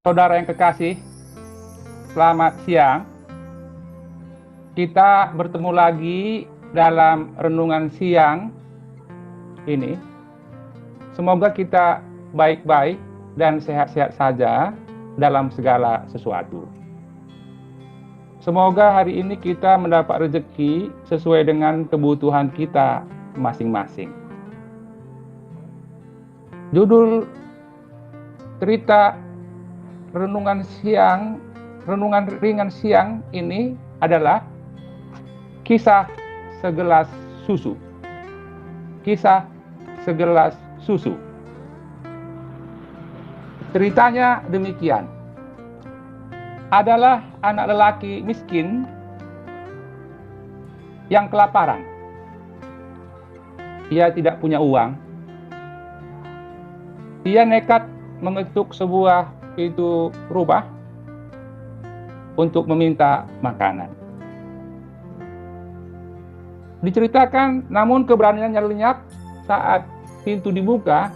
Saudara yang kekasih, selamat siang. Kita bertemu lagi dalam renungan siang ini. Semoga kita baik-baik dan sehat-sehat saja dalam segala sesuatu. Semoga hari ini kita mendapat rezeki sesuai dengan kebutuhan kita masing-masing. Judul cerita renungan ringan siang ini adalah kisah segelas susu. Kisah segelas susu. Ceritanya demikian. Adalah anak lelaki miskin yang kelaparan. Ia tidak punya uang. Ia nekat mengetuk sebuah pintu rumah untuk meminta makanan. Diceritakan, namun keberaniannya lenyap saat pintu dibuka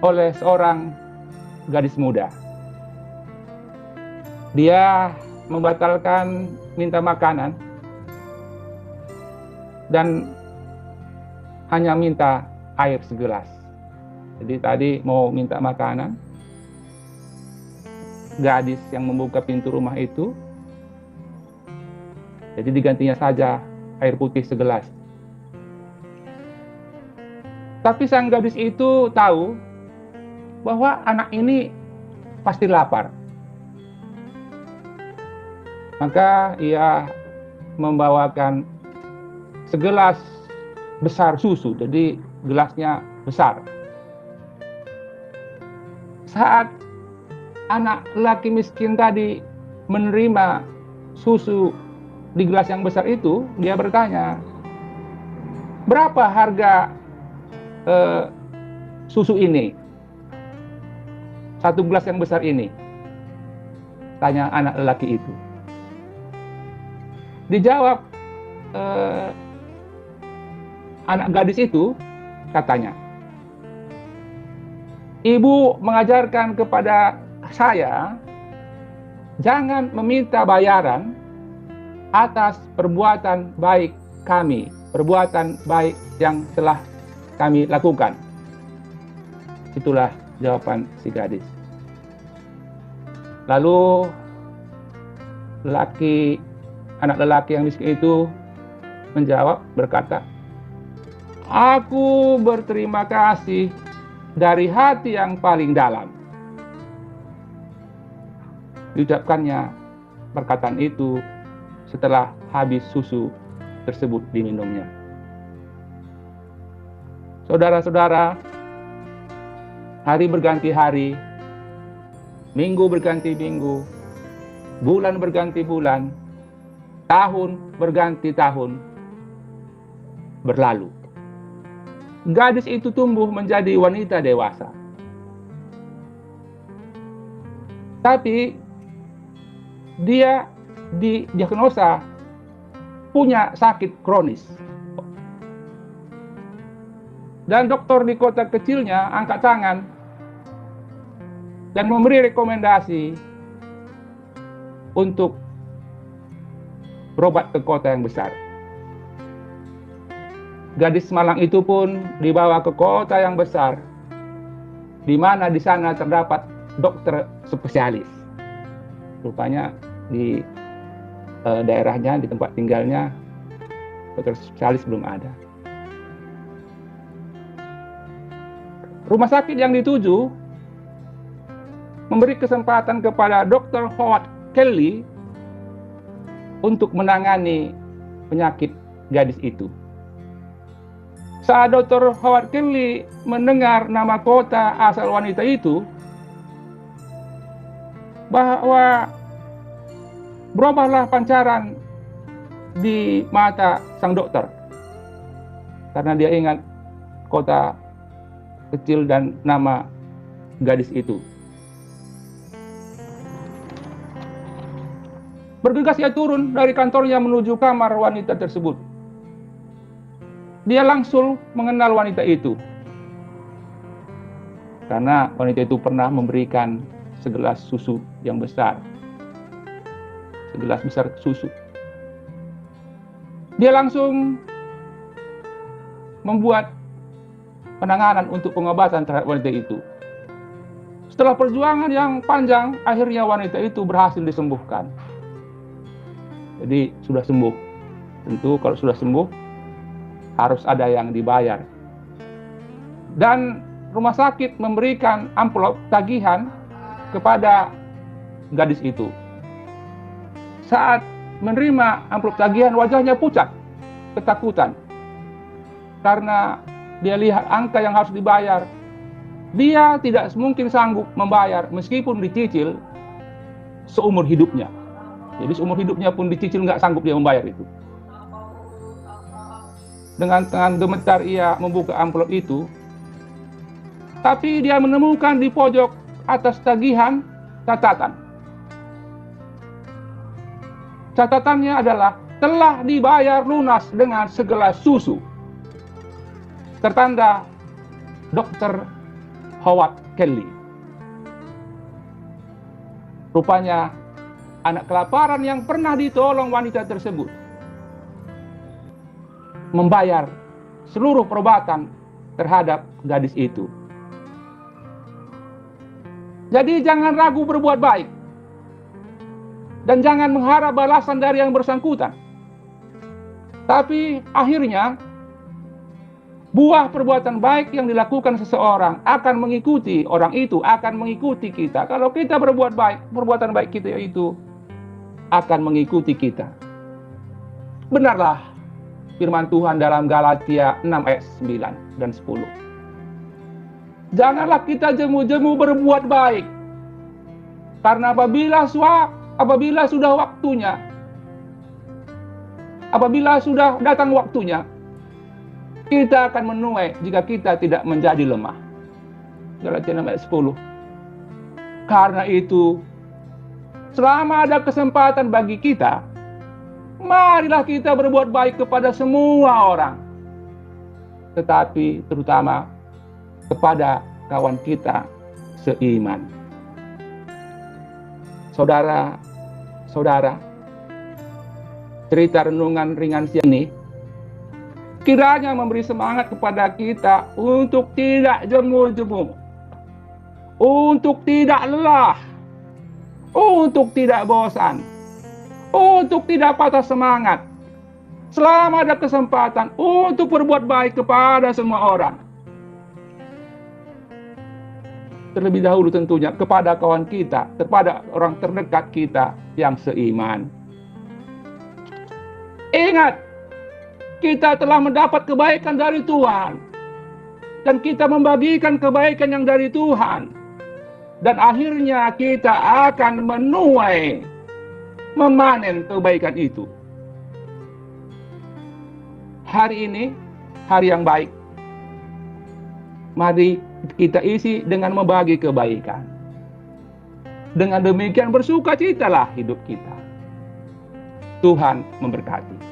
oleh seorang gadis muda. Dia membatalkan minta makanan dan hanya minta air segelas. Jadi tadi mau minta makanan, gadis yang membuka pintu rumah itu, jadi digantinya saja air putih segelas. Tapi sang gadis itu tahu bahwa anak ini pasti lapar. Maka ia membawakan segelas besar susu, jadi gelasnya besar. Saat anak laki miskin tadi menerima susu di gelas yang besar itu, dia bertanya, berapa harga susu ini? Satu gelas yang besar ini? Tanya anak lelaki itu. Dijawab anak gadis itu, katanya, ibu mengajarkan kepada saya jangan meminta bayaran atas perbuatan baik kami, perbuatan baik yang telah kami lakukan. Itulah jawaban si gadis. Lalu anak lelaki yang miskin itu menjawab, berkata, aku berterima kasih dari hati yang paling dalam. Diucapkannya perkataan itu setelah habis susu tersebut diminumnya. Saudara-saudara, hari berganti hari, minggu berganti minggu, bulan berganti bulan, tahun berganti tahun berlalu. Gadis itu tumbuh menjadi wanita dewasa. Tapi dia didiagnosa punya sakit kronis. Dan dokter di kota kecilnya angkat tangan dan memberi rekomendasi untuk berobat ke kota yang besar. Gadis malang itu pun dibawa ke kota yang besar, di mana di sana terdapat dokter spesialis. Rupanya di daerahnya, di tempat tinggalnya, dokter spesialis belum ada. Rumah sakit yang dituju memberi kesempatan kepada Dr. Howard Kelly untuk menangani penyakit gadis itu. Saat Dr. Howard Kelly mendengar nama kota asal wanita itu, bahwa berubahlah pancaran di mata sang dokter, karena dia ingat kota kecil dan nama gadis itu. Bergegas ia turun dari kantornya menuju kamar wanita tersebut. Dia langsung mengenal wanita itu, karena wanita itu pernah memberikan segelas susu yang besar. Segelas besar susu. Dia langsung membuat penanganan untuk pengobatan terhadap wanita itu. Setelah perjuangan yang panjang, akhirnya wanita itu berhasil disembuhkan. Jadi sudah sembuh. Tentu kalau sudah sembuh, harus ada yang dibayar. Dan rumah sakit memberikan amplop tagihan kepada gadis itu. Saat menerima amplop tagihan, wajahnya pucat, ketakutan. Karena dia lihat angka yang harus dibayar. Dia tidak mungkin sanggup membayar meskipun dicicil seumur hidupnya. Jadi seumur hidupnya pun dicicil nggak sanggup dia membayar itu. Dengan tangan gemetar ia membuka amplop itu. Tapi dia menemukan di pojok atas tagihan catatan. Catatannya adalah telah dibayar lunas dengan segelas susu. Tertanda Dr. Howard Kelly. Rupanya anak kelaparan yang pernah ditolong wanita tersebut membayar seluruh perobatan terhadap gadis itu. Jadi jangan ragu berbuat baik. Dan jangan mengharap balasan dari yang bersangkutan. Tapi akhirnya buah perbuatan baik yang dilakukan seseorang akan mengikuti orang itu, akan mengikuti kita. Kalau kita berbuat baik, perbuatan baik kita itu akan mengikuti kita. Benarlah firman Tuhan dalam Galatia 6 ayat 9 dan 10. Janganlah kita jemu-jemu berbuat baik. Karena apabila sudah waktunya, apabila sudah datang waktunya, kita akan menuai jika kita tidak menjadi lemah. Galatia 6 ayat 10. Karena itu, selama ada kesempatan bagi kita, marilah kita berbuat baik kepada semua orang. Tetapi terutama kepada kawan kita seiman. Saudara, cerita renungan ringan siang ini kiranya memberi semangat kepada kita untuk tidak jemu-jemu, untuk tidak lelah, untuk tidak bosan, untuk tidak patah semangat, selama ada kesempatan untuk berbuat baik kepada semua orang. Terlebih dahulu tentunya kepada kawan kita, kepada orang terdekat kita yang seiman. Ingat, kita telah mendapat kebaikan dari Tuhan. Dan kita membagikan kebaikan yang dari Tuhan. Dan akhirnya kita akan menuai, memanen kebaikan itu. Hari ini, hari yang baik. Mari kita isi dengan membagi kebaikan. Dengan demikian bersukacitalah hidup kita. Tuhan memberkati.